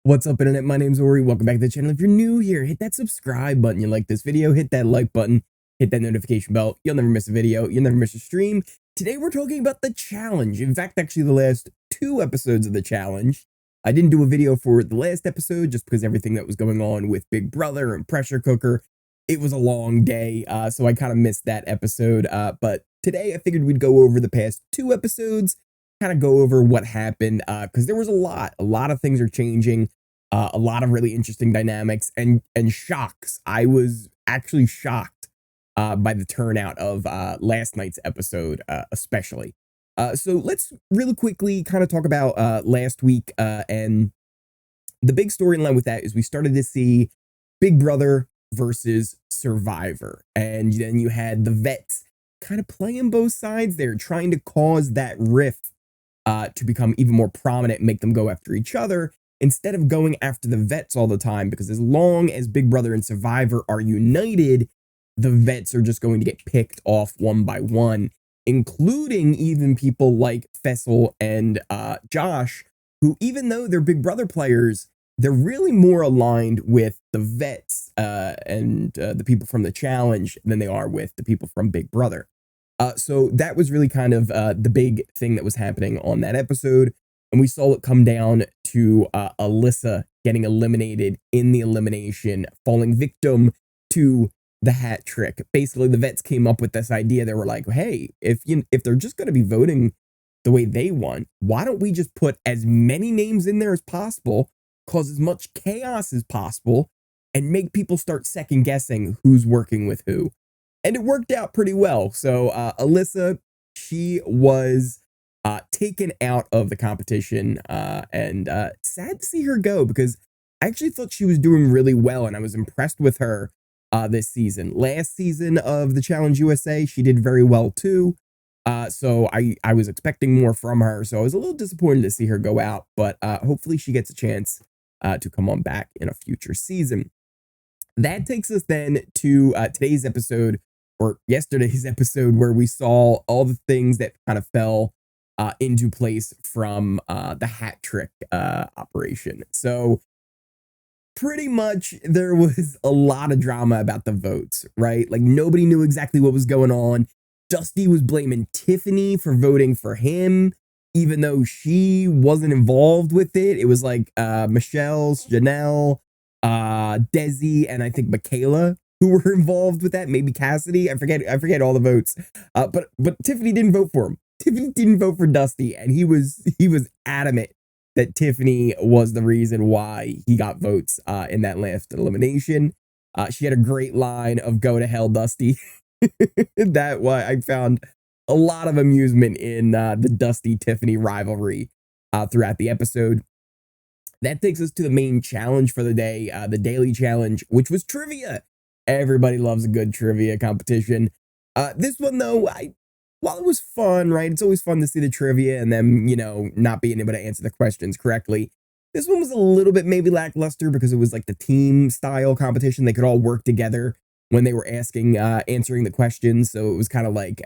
What's up, internet? My name's Ori. Welcome back to the channel. If you're new here, hit that subscribe button. You like this video, hit that like button, hit that notification bell. You'll never miss a video. You'll never miss a stream. Today, we're talking about the challenge. In fact, actually, the last 2 episodes of the challenge. I didn't do a video for the last episode just because everything that was going on with Big Brother and Pressure Cooker. It was a long day, so I kind of missed that episode. But today, I figured we'd go over the past 2 episodes, kind of go over what happened, because there was a lot of things are changing, a lot of really interesting dynamics and shocks. I was actually shocked by the turnout of last night's episode, especially. So let's really quickly kind of talk about last week, and the big storyline with that is we started to see Big Brother versus Survivor, and then you had the vets kind of playing both sides there, trying to cause that rift to become even more prominent and make them go after each other instead of going after the vets all the time, because as long as Big Brother and Survivor are united, the vets are just going to get picked off one by one, including even people like Fessel and Josh, who, even though they're Big Brother players, they're really more aligned with the vets and the people from the challenge than they are with the people from Big Brother. So that was really kind of the big thing that was happening on that episode. And we saw it come down to Alyssa getting eliminated in the elimination, falling victim to the hat trick. Basically, the vets came up with this idea. They were like, hey, if they're just going to be voting the way they want, why don't we just put as many names in there as possible, cause as much chaos as possible, and make people start second guessing who's working with who. And it worked out pretty well. So Alyssa, she was taken out of the competition, and sad to see her go, because I actually thought she was doing really well, and I was impressed with her this season. Last season of the Challenge USA, she did very well too. So I was expecting more from her, so I was a little disappointed to see her go out, but hopefully she gets a chance to come on back in a future season. That takes us then to today's episode, or yesterday's episode, where we saw all the things that kind of fell into place from the hat trick operation. So pretty much there was a lot of drama about the votes, right? Like, nobody knew exactly what was going on. Dusty was blaming Tiffany for voting for him, even though she wasn't involved with it. It was like Michele, Chanelle, Desi, and I think Michele who were involved with that. Maybe Cassidy. I forget all the votes. But Tiffany didn't vote for him. Tiffany didn't vote for Dusty, and he was adamant that Tiffany was the reason why he got votes in that last elimination. She had a great line of "Go to hell, Dusty." That why I found a lot of amusement in the Dusty-Tiffany rivalry throughout the episode. That takes us to the main challenge for the day, the daily challenge, which was trivia. Everybody loves a good trivia competition. This one, though, while it was fun, right? It's always fun to see the trivia and them, not being able to answer the questions correctly. This one was a little bit maybe lackluster because it was like the team style competition. They could all work together when they were answering the questions. So it was kind of like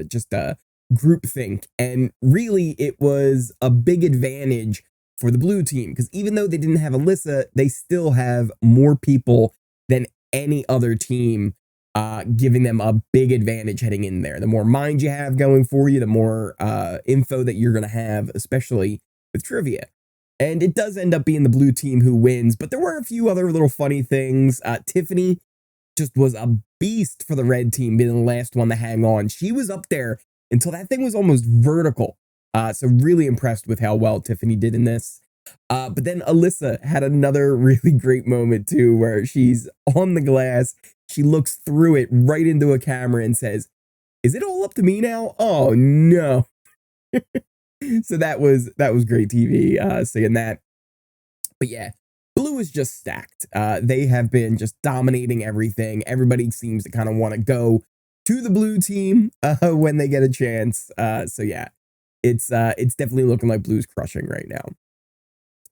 just a group think. And really, it was a big advantage for the blue team, because even though they didn't have Alyssa, they still have more people than any other team, giving them a big advantage heading in there. The more mind you have going for you, the more info that you're going to have, especially with trivia. And it does end up being the blue team who wins, but there were a few other little funny things. Tiffany just was a beast for the red team, being the last one to hang on. She was up there until that thing was almost vertical. So really impressed with how well Tiffany did in this. But then Alyssa had another really great moment too, where she's on the glass. She looks through it right into a camera and says, "Is it all up to me now? Oh no." So that was great TV, saying that. But yeah, blue is just stacked. They have been just dominating everything. Everybody seems to kind of want to go to the blue team when they get a chance. So yeah, it's definitely looking like blue's crushing right now.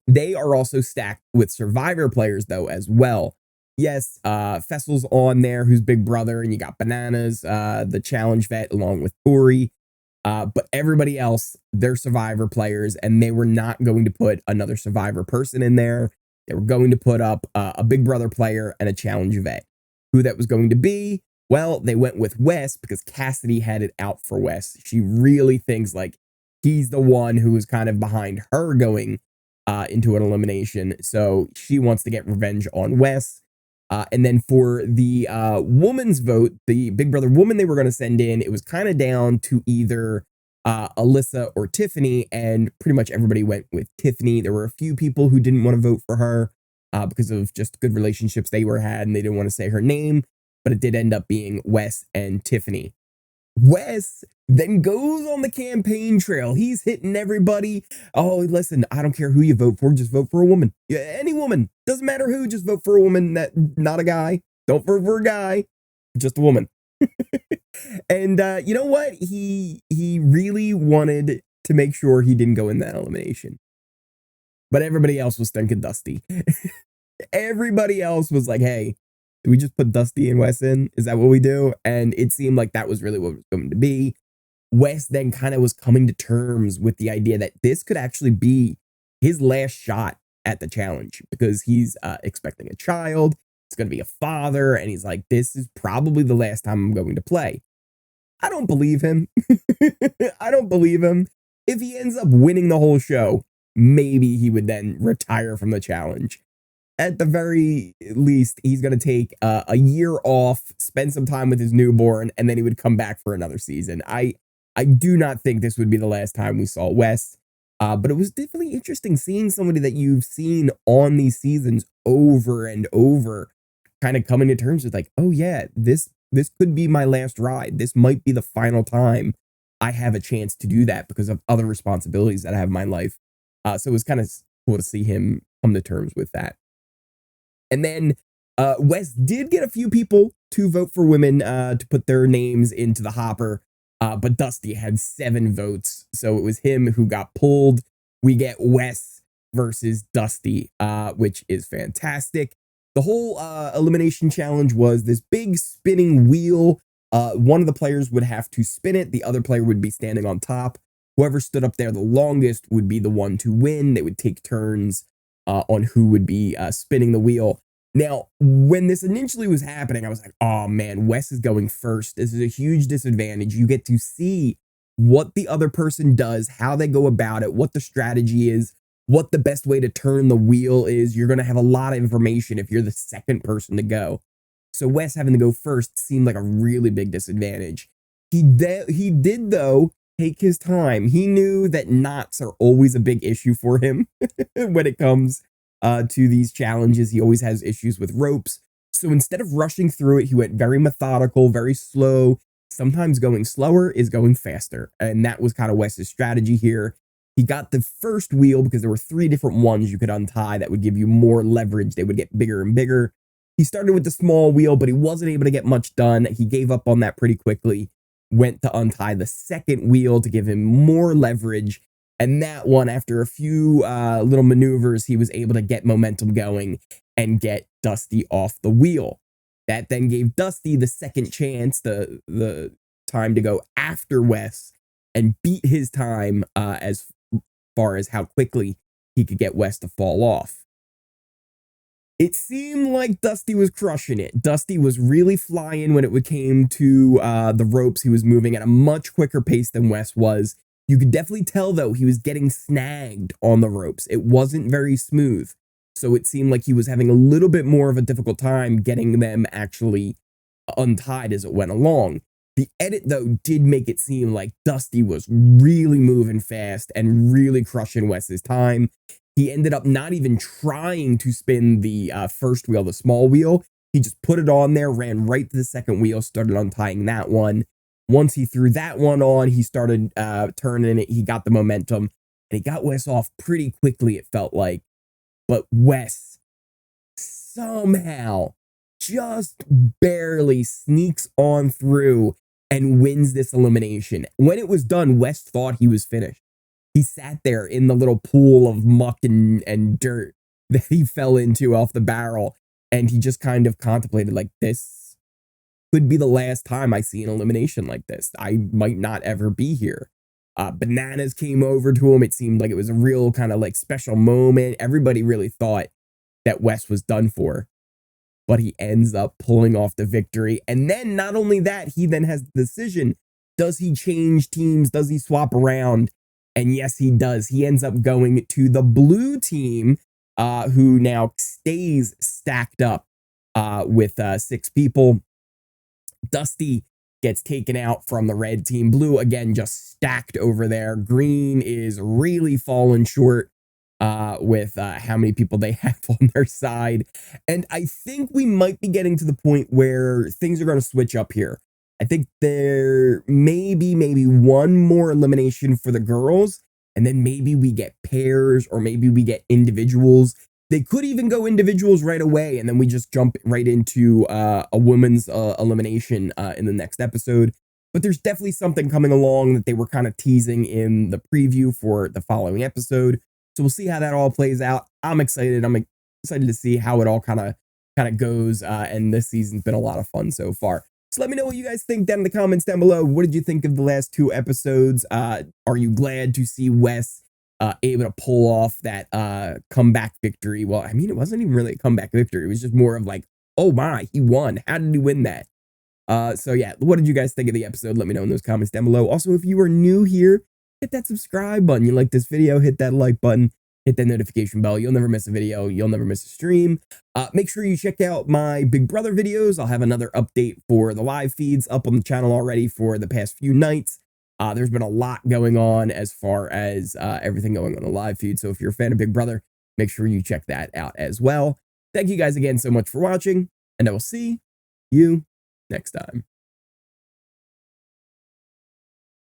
They are also stacked with Survivor players, though, as well. Yes, Fessel's on there, who's Big Brother, and you got Bananas, the challenge vet, along with Tori. But everybody else, they're Survivor players, and they were not going to put another Survivor person in there. They were going to put up a Big Brother player and a challenge vet. Who that was going to be? Well, they went with Wes because Cassidy had it out for Wes. She really thinks like he's the one who was kind of behind her going into an elimination. So she wants to get revenge on Wes. And then for the woman's vote, the Big Brother woman they were going to send in, it was kind of down to either Alyssa or Tiffany, and pretty much everybody went with Tiffany. There were a few people who didn't want to vote for her because of just good relationships they were had, and they didn't want to say her name, but it did end up being Wes and Tiffany. Wes then goes on the campaign trail. He's hitting everybody. Oh, listen, I don't care who you vote for. Just vote for a woman. Yeah, any woman. Doesn't matter who. Just vote for a woman, not a guy. Don't vote for a guy. Just a woman. And you know what? He really wanted to make sure he didn't go in that elimination. But everybody else was thinking Dusty. Everybody else was like, hey, do we just put Dusty and Wes in? Is that what we do? And it seemed like that was really what it was going to be. Wes then kind of was coming to terms with the idea that this could actually be his last shot at the challenge because he's expecting a child. It's going to be a father. And he's like, this is probably the last time I'm going to play. I don't believe him. I don't believe him. If he ends up winning the whole show, maybe he would then retire from the challenge. At the very least, he's going to take a year off, spend some time with his newborn, and then he would come back for another season. I do not think this would be the last time we saw Wes, but it was definitely interesting seeing somebody that you've seen on these seasons over and over kind of coming to terms with like, oh yeah, this could be my last ride. This might be the final time I have a chance to do that because of other responsibilities that I have in my life. So it was kind of cool to see him come to terms with that. And then Wes did get a few people to vote for women to put their names into the hopper, but Dusty had 7 votes, so it was him who got pulled. We get Wes versus Dusty, which is fantastic. The whole elimination challenge was this big spinning wheel. One of the players would have to spin it. The other player would be standing on top. Whoever stood up there the longest would be the one to win. They would take turns on who would be spinning the wheel. Now, when this initially was happening, I was like, oh man, Wes is going first. This is a huge disadvantage. You get to see what the other person does, how they go about it, what the strategy is, what the best way to turn the wheel is. You're going to have a lot of information if you're the second person to go. So Wes having to go first seemed like a really big disadvantage. He did, though, take his time. He knew that knots are always a big issue for him when it comes to these challenges. He always has issues with ropes. So instead of rushing through it, he went very methodical, very slow. Sometimes going slower is going faster. And that was kind of Wes's strategy here. He got the first wheel because there were 3 different ones you could untie that would give you more leverage. They would get bigger and bigger. He started with the small wheel, but he wasn't able to get much done. He gave up on that pretty quickly. Went to untie the second wheel to give him more leverage. And that one, after a few little maneuvers, he was able to get momentum going and get Dusty off the wheel. That then gave Dusty the second chance, the time to go after Wes and beat his time as far as how quickly he could get Wes to fall off. It seemed like Dusty was crushing it. Dusty was really flying when it came to the ropes. He was moving at a much quicker pace than Wes was. You could definitely tell, though, he was getting snagged on the ropes. It wasn't very smooth. So it seemed like he was having a little bit more of a difficult time getting them actually untied as it went along. The edit, though, did make it seem like Dusty was really moving fast and really crushing Wes's time. He ended up not even trying to spin the first wheel, the small wheel. He just put it on there, ran right to the second wheel, started untying that one. Once he threw that one on, he started turning it. He got the momentum, and he got Wes off pretty quickly, it felt like. But Wes somehow just barely sneaks on through and wins this elimination. When it was done, Wes thought he was finished. He sat there in the little pool of muck and dirt that he fell into off the barrel, and he just kind of contemplated, like, this could be the last time I see an elimination like this. I might not ever be here. Bananas came over to him. It seemed like it was a real kind of like special moment. Everybody really thought that Wes was done for. But he ends up pulling off the victory. And then not only that, he then has the decision. Does he change teams? Does he swap around? And yes, he does. He ends up going to the blue team, who now stays stacked up with 6 people. Dusty gets taken out from the red team. Blue, again, just stacked over there. Green is really falling short with how many people they have on their side. And I think we might be getting to the point where things are going to switch up here. I think there may be maybe one more elimination for the girls, and then maybe we get pairs or maybe we get individuals. They could even go individuals right away, and then we just jump right into a women's elimination in the next episode. But there's definitely something coming along that they were kind of teasing in the preview for the following episode. So we'll see how that all plays out. I'm excited. I'm excited to see how it all kind of goes. And this season's been a lot of fun so far. So let me know what you guys think down in the comments down below. What did you think of the last 2 episodes? Are you glad to see Wes able to pull off that comeback victory? Well, I mean, it wasn't even really a comeback victory. It was just more of like, oh my, he won. How did he win that? So yeah, what did you guys think of the episode? Let me know in those comments down below. Also, if you are new here, hit that subscribe button. You like this video, hit that like button, hit that notification bell. You'll never miss a video. You'll never miss a stream. Make sure you check out my Big Brother videos. I'll have another update for the live feeds up on the channel already for the past few nights. There's been a lot going on as far as everything going on the live feed. So if you're a fan of Big Brother, make sure you check that out as well. Thank you guys again so much for watching, and I will see you next time.